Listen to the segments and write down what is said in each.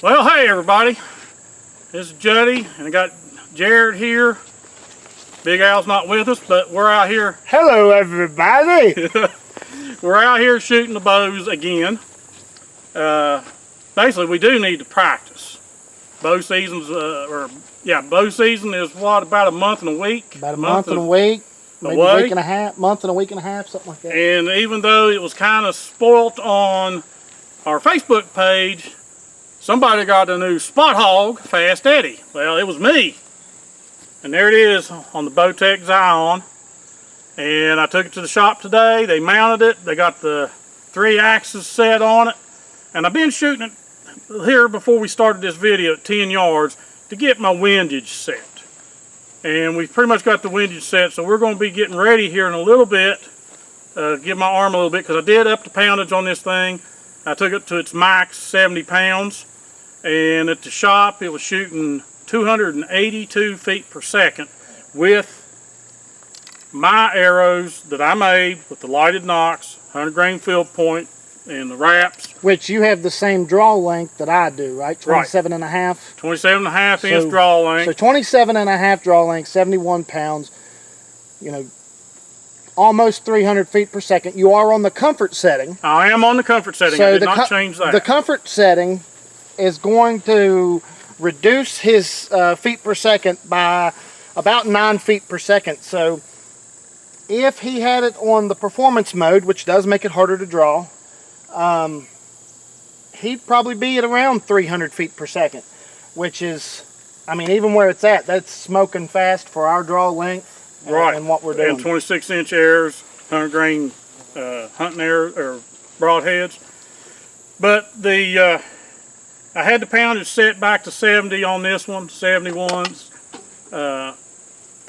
Well, hey everybody, this is Juddy, and I got Jared here. Big Al's not with us, but we're out here. Hello everybody! We're out here shooting the bows again. Basically, we do need to practice. Bow season's, bow season is what, about a month and a week? About a month and a week, maybe a week and a half, something like that. And even though it was kind of spoilt on our Facebook page, somebody got a new Spot Hogg Fast Eddy. Well, it was me. And there it is on the Outtakes Zion. And I took it to the shop today. They mounted it. They got the 3 axes set on it. And I've been shooting it here before we started this video at 10 yards to get my windage set. And we've pretty much got the windage set, so we're going to be getting ready here in a little bit. Give my arm a little bit, because I did up the poundage on this thing. I took it to its max, 70 pounds. And at the shop, it was shooting 282 feet per second with my arrows that I made with the lighted nocks, 100 grain field point, and the wraps. Which you have the same draw length that I do, right? 27 and a half? 27 and a half inch draw length. So 27 and a half draw length, 71 pounds, you know, almost 300 feet per second. You are on the comfort setting. I am on the comfort setting. So I did not change that. The comfort setting is going to reduce his feet per second by about 9 feet per second. So if he had it on the performance mode, which does make it harder to draw, he'd probably be at around 300 feet per second, which is, I mean, even where it's at, that's smoking fast for our draw length. Right. And what we're doing. And 26 inch arrows, 100 grain hunting arrows or broadheads. But the I had the poundage set back to 70 on this one, 71s.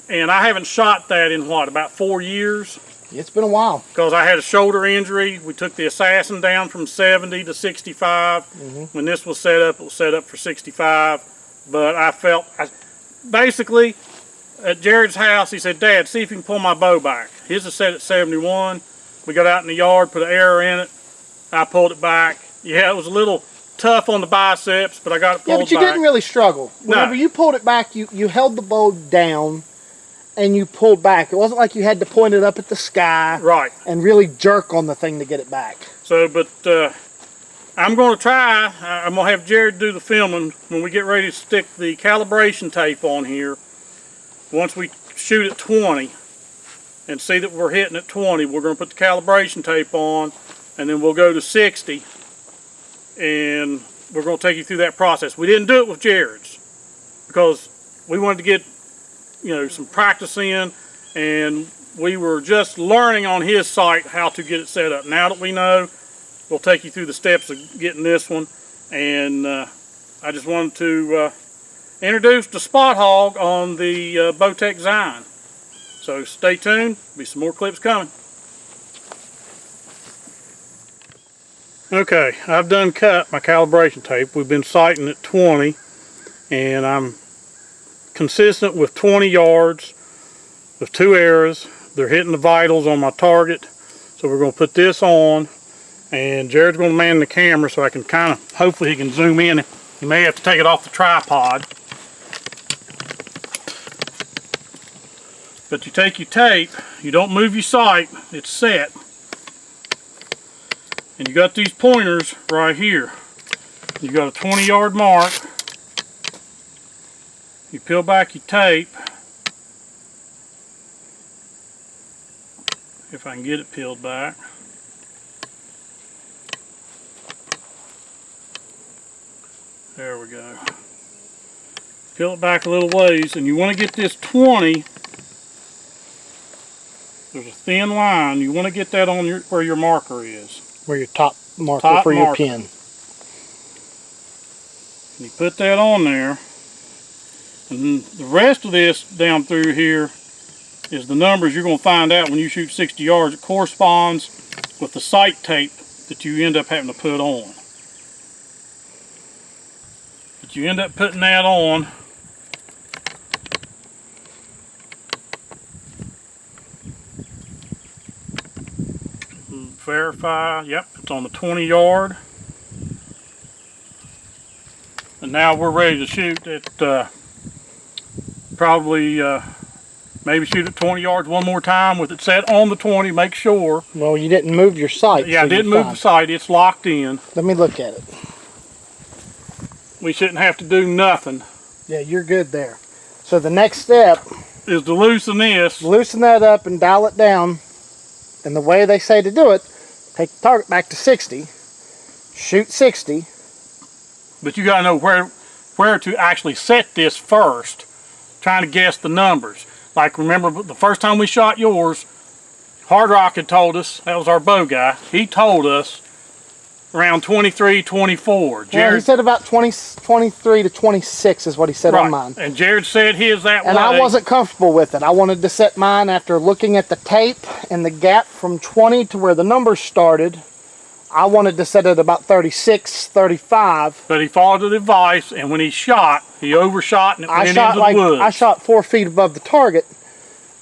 And I haven't shot that in what, about 4 years? It's been a while. Because I had a shoulder injury. We took the Assassin down from 70 to 65. When this was set up, it was set up for 65. But I felt, basically, at Jared's house, he said, "Dad, see if you can pull my bow back." His is set at 71. We got out in the yard, put an arrow in it. I pulled it back. Yeah, it was a little tough on the biceps, but I got it pulled back. Yeah, but you didn't really struggle. Whenever you pulled it back, you held the bow down and you pulled back. It wasn't like you had to point it up at the sky, right, and really jerk on the thing to get it back. So, but I'm going to try. I'm going to have Jared do the filming when we get ready to stick the calibration tape on here. Once we shoot at 20 and see that we're hitting at 20, we're going to put the calibration tape on, and then we'll go to 60, and we're going to take you through that process. We didn't do it with Jared's because we wanted to get, you know, some practice in, and we were just learning on his site how to get it set up. Now that we know, we'll take you through the steps of getting this one, and I just wanted to introduce the Spot Hogg on the Outtakes Zion. So stay tuned, be some more clips coming. Okay, I've done cut my calibration tape. We've been sighting at 20, and I'm consistent with 20 yards with 2 arrows. They're hitting the vitals on my target. So we're going to put this on, and Jared's going to man the camera so I can kind of, hopefully he can zoom in. You may have to take it off the tripod. But you take your tape, you don't move your sight, it's set. And you got these pointers right here. You got a 20-yard mark. You peel back your tape. If I can get it peeled back. There we go. Peel it back a little ways, and you want to get this 20. There's a thin line. You want to get that on where your marker is. Where your top marker for your pin. And you put that on there. And the rest of this down through here is the numbers you're going to find out when you shoot 60 yards. It corresponds with the sight tape that you end up having to put on. But you end up putting that on. Verify, yep, it's on the 20 yard. And now we're ready to shoot at probably maybe shoot at 20 yards one more time with it set on the 20, make sure. Well, you didn't move your sight. Yeah, so I didn't move the sight, it's locked in. Let me look at it. We shouldn't have to do nothing. Yeah, you're good there. So the next step is to loosen this. Loosen that up and dial it down. And the way they say to do it, take the target back to 60, shoot 60. But you gotta know where to actually set this first, trying to guess the numbers. Like remember the first time we shot yours, Hard Rock had told us, that was our bow guy, he told us around 23, 24. Jerod, yeah, he said about 23 to 26 is what he said on mine. And Jerod said his that way. And I wasn't comfortable with it. I wanted to set mine after looking at the tape and the gap from 20 to where the numbers started. I wanted to set it about 36, 35. But he followed the advice, and when he shot, he overshot and it went into the woods. I shot 4 feet above the target.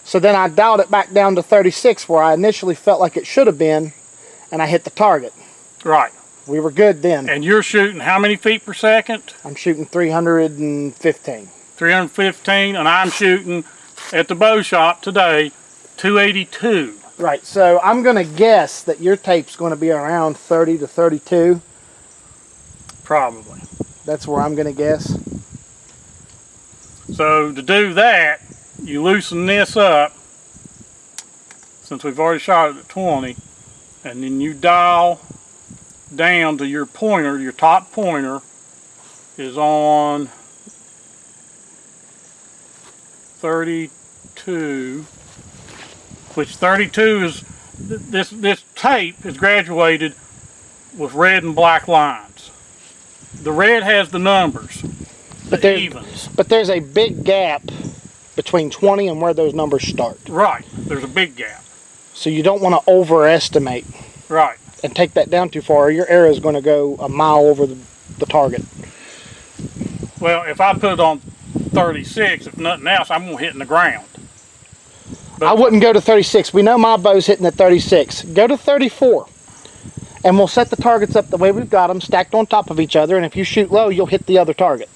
So then I dialed it back down to 36 where I initially felt like it should have been, and I hit the target. Right. We were good then. And you're shooting how many feet per second? I'm shooting 315. 315, and I'm shooting at the bow shop today 282. Right, so I'm going to guess that your tape's going to be around 30 to 32. Probably. That's where I'm going to guess. So to do that, you loosen this up, since we've already shot it at 20, and then you dial down to your pointer. Your top pointer is on 32, which 32 is, this tape is graduated with red and black lines. The red has the numbers, the evens. But there's a big gap between 20 and where those numbers start. Right, there's a big gap. So you don't want to overestimate. Right. And take that down too far, your arrow is going to go a mile over the target. Well, if I put it on 36, if nothing else, I'm going to hit in the ground. But I wouldn't go to 36. We know my bow's hitting at 36. Go to 34. And we'll set the targets up the way we've got them, stacked on top of each other, and if you shoot low, you'll hit the other target.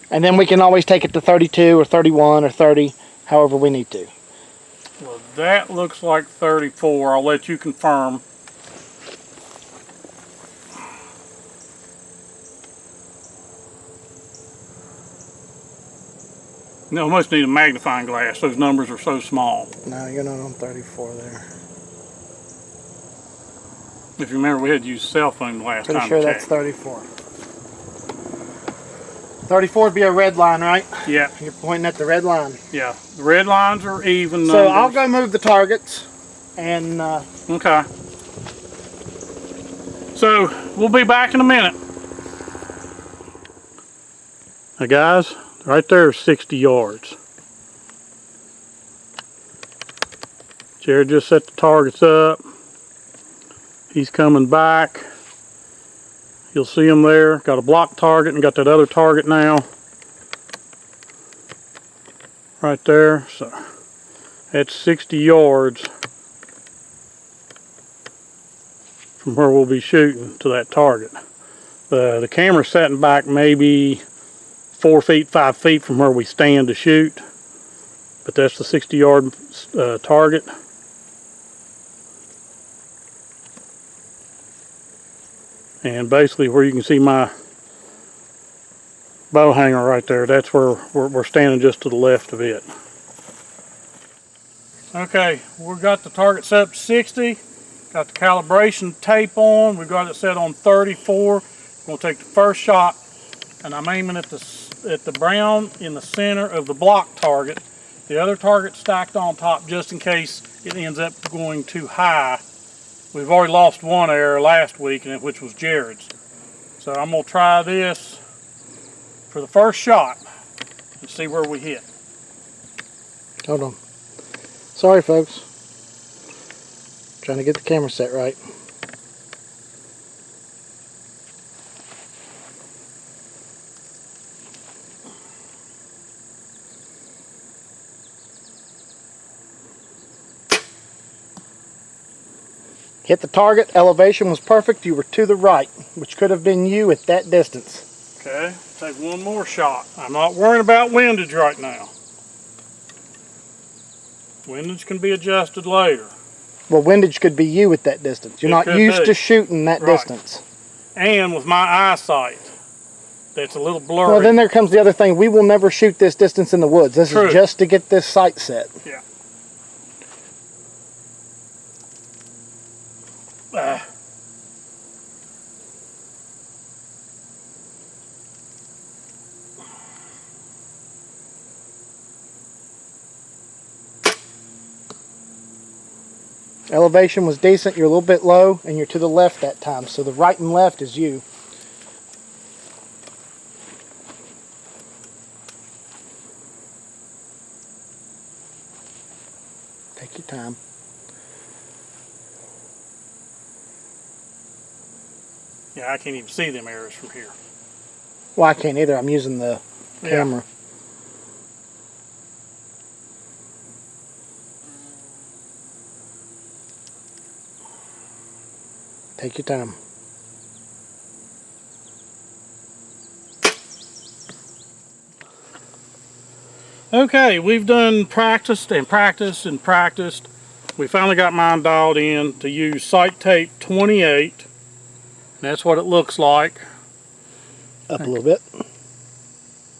And then we can always take it to 32 or 31 or 30, however we need to. Well, that looks like 34. I'll let you confirm. No, I must need a magnifying glass. Those numbers are so small. No, you're not on 34 there. If you remember, we had to use a cell phone last time. Pretty sure that's 34. 34 would be a red line, right? Yeah. You're pointing at the red line. Yeah. The red lines are even numbers. So I'll go move the targets and... Okay. So we'll be back in a minute. Now guys, right there is 60 yards. Jerod just set the targets up. He's coming back. You'll see him there. Got a block target and got that other target now. Right there. So that's 60 yards from where we'll be shooting to that target. The camera's setting back maybe 4 feet, 5 feet from where we stand to shoot. But that's the 60 yard target. And basically where you can see my bow hanger right there, that's where we're standing, just to the left of it. Okay, we've got the target set up to 60. Got the calibration tape on. We've got it set on 34. We're going to take the first shot, and I'm aiming at the brown in the center of the block target. The other target stacked on top just in case it ends up going too high. We've already lost one arrow last week, which was Jerod's. So I'm going to try this for the first shot and see where we hit. Hold on. Sorry, folks. Trying to get the camera set right. Hit the target, elevation was perfect, you were to the right, which could have been you at that distance. Okay, take one more shot. I'm not worrying about windage right now. Windage can be adjusted later. Well, windage could be you at that distance. You're not used to shooting that distance. And with my eyesight, that's a little blurry. Well, then there comes the other thing. We will never shoot this distance in the woods. This is just to get this sight set. Yeah. Elevation was decent. You're a little bit low, and you're to the left that time. So the right and left is you. Take your time. Yeah, I can't even see them arrows from here. Well, I can't either. I'm using the camera. Take your time. Okay, we've done practiced and practiced and practiced. We finally got mine dialed in to use sight tape 28. That's what it looks like. Up a little bit.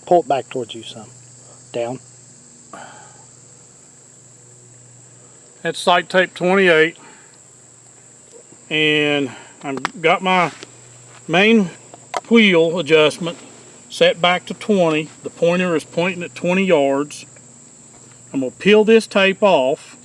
Pull it back towards you some. Down. That's sight tape 28. And I've got my main wheel adjustment set back to 20. The pointer is pointing at 20 yards. I'm going to peel this tape off.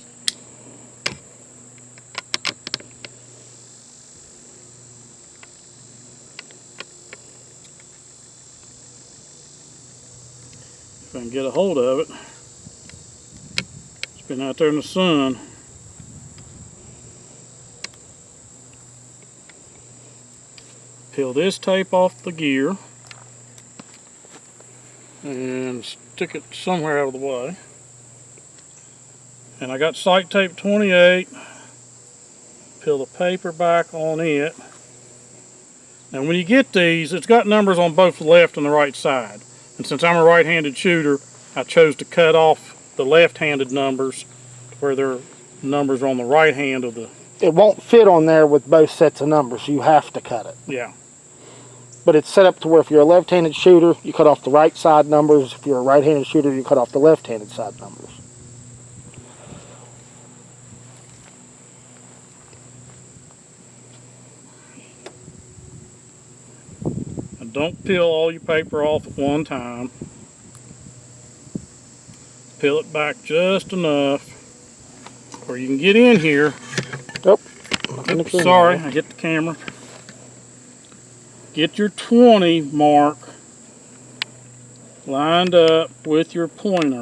If I can get a hold of it. It's been out there in the sun. Peel this tape off the gear and stick it somewhere out of the way. And I got sight tape 28. Peel the paper back on it. And when you get these, it's got numbers on both the left and the right side. And since I'm a right-handed shooter, I chose to cut off the left-handed numbers where their numbers are on the right hand of the... It won't fit on there with both sets of numbers. You have to cut it. Yeah. But it's set up to where if you're a left-handed shooter, you cut off the right side numbers. If you're a right-handed shooter, you cut off the left-handed side numbers. And don't peel all your paper off at one time. Peel it back just enough where you can get in here. Oh, oops, sorry, I hit the camera. Get your 20 mark lined up with your pointer.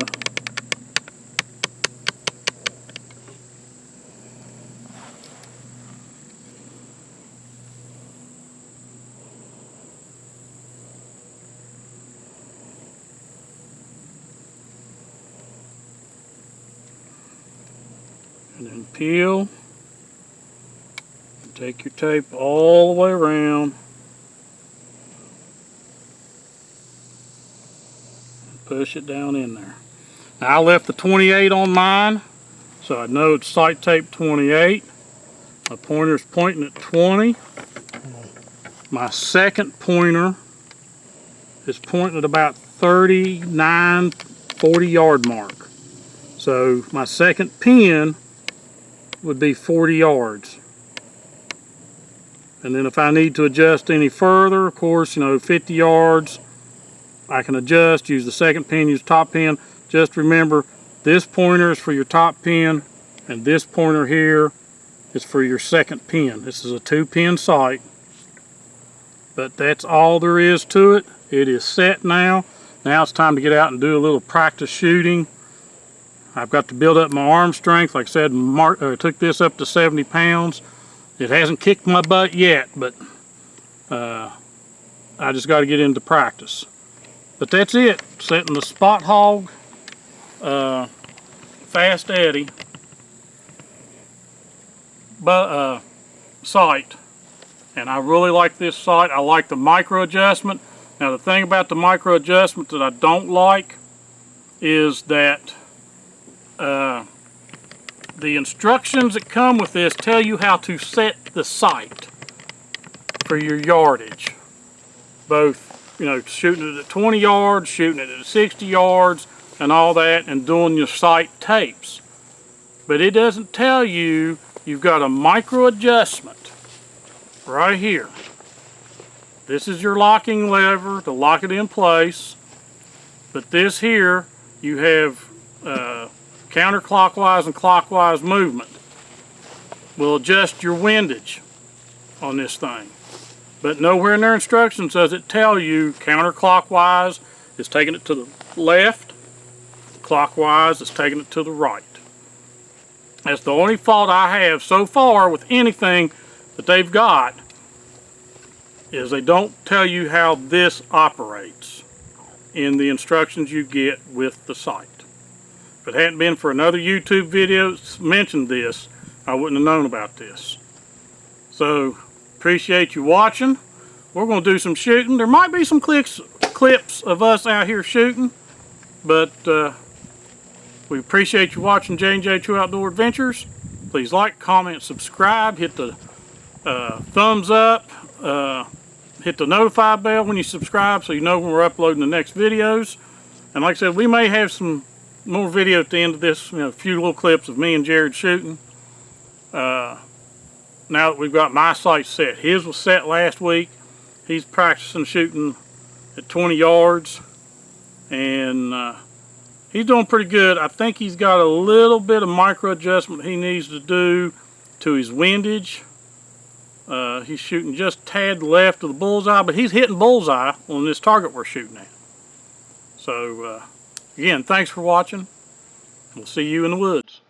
And then peel. And take your tape all the way around. Push it down in there. Now I left the 28 on mine, so I know it's sight tape 28. My pointer's pointing at 20. My second pointer is pointing at about 39, 40 yard mark. So my second pin would be 40 yards. And then if I need to adjust any further, of course, 50 yards, I can adjust, use the second pin, use top pin. Just remember, this pointer is for your top pin, and this pointer here is for your second pin. This is a 2-pin sight, but that's all there is to it. It is set now. Now it's time to get out and do a little practice shooting. I've got to build up my arm strength. Like I said, I took this up to 70 pounds. It hasn't kicked my butt yet, but I just got to get into practice. But that's it. Setting the Spot Hogg Fast Eddie sight. And I really like this sight. I like the micro adjustment. Now the thing about the micro adjustment that I don't like is that the instructions that come with this tell you how to set the sight for your yardage. Both, you know, shooting it at 20 yards, shooting it at 60 yards, and all that, and doing your sight tapes. But it doesn't tell you you've got a micro adjustment right here. This is your locking lever to lock it in place. But this here, you have counterclockwise and clockwise movement. Will adjust your windage on this thing. But nowhere in their instructions does it tell you counterclockwise is taking it to the left, clockwise is taking it to the right. That's the only fault I have so far with anything that they've got, is they don't tell you how this operates in the instructions you get with the sight. If it hadn't been for another YouTube video that mentioned this, I wouldn't have known about this. So, appreciate you watching. We're going to do some shooting. There might be some clips of us out here shooting, but we appreciate you watching J&J True Outdoor Adventures. Please like, comment, subscribe, hit the thumbs up, hit the notify bell when you subscribe so you know when we're uploading the next videos. And like I said, we may have some more video at the end of this, you know, a few little clips of me and Jerod shooting. Now that we've got my sight set. His was set last week. He's practicing shooting at 20 yards. And he's doing pretty good. I think he's got a little bit of micro adjustment he needs to do to his windage. He's shooting just tad left of the bullseye, but he's hitting bullseye on this target we're shooting at. So, again, thanks for watching. We'll see you in the woods.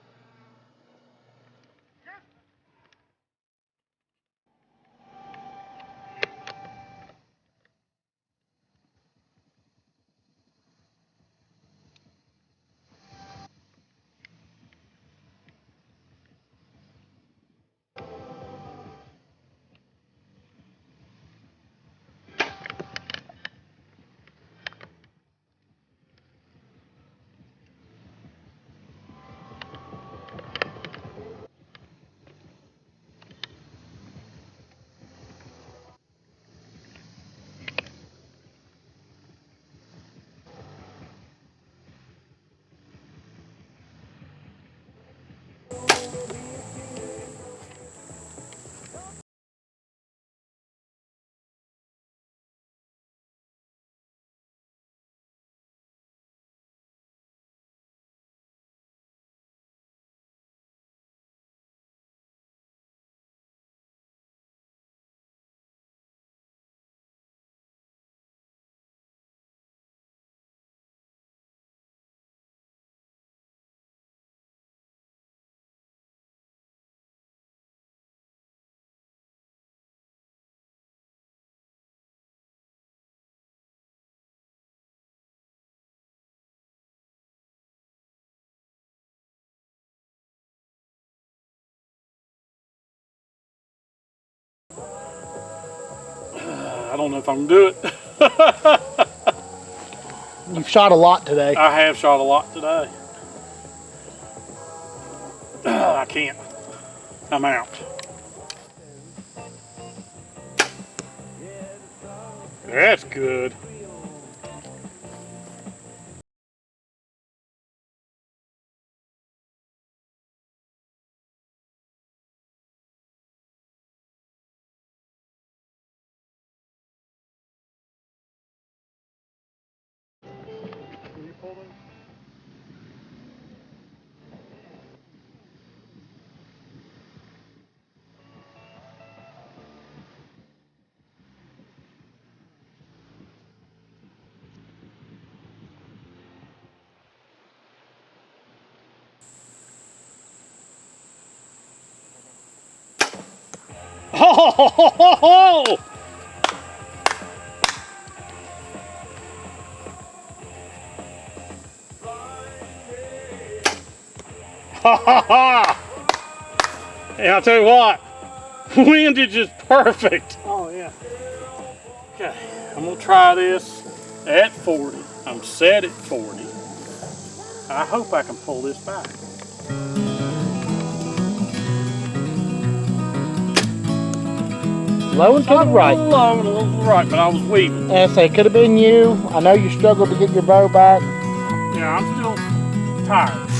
I don't know if I can do it. You've shot a lot today. I have shot a lot today. I can't. I'm out. That's good. Oh! Ha ha ha! Hey, I'll tell you what, Windage is perfect. Oh yeah. Okay, I'm gonna try this at 40. I'm set at 40. I hope I can pull this back. Low and to the right. A little low and a little to the right, but I was weaving. And I say, could have been you. I know you struggled to get your bow back. Yeah, I'm still tired.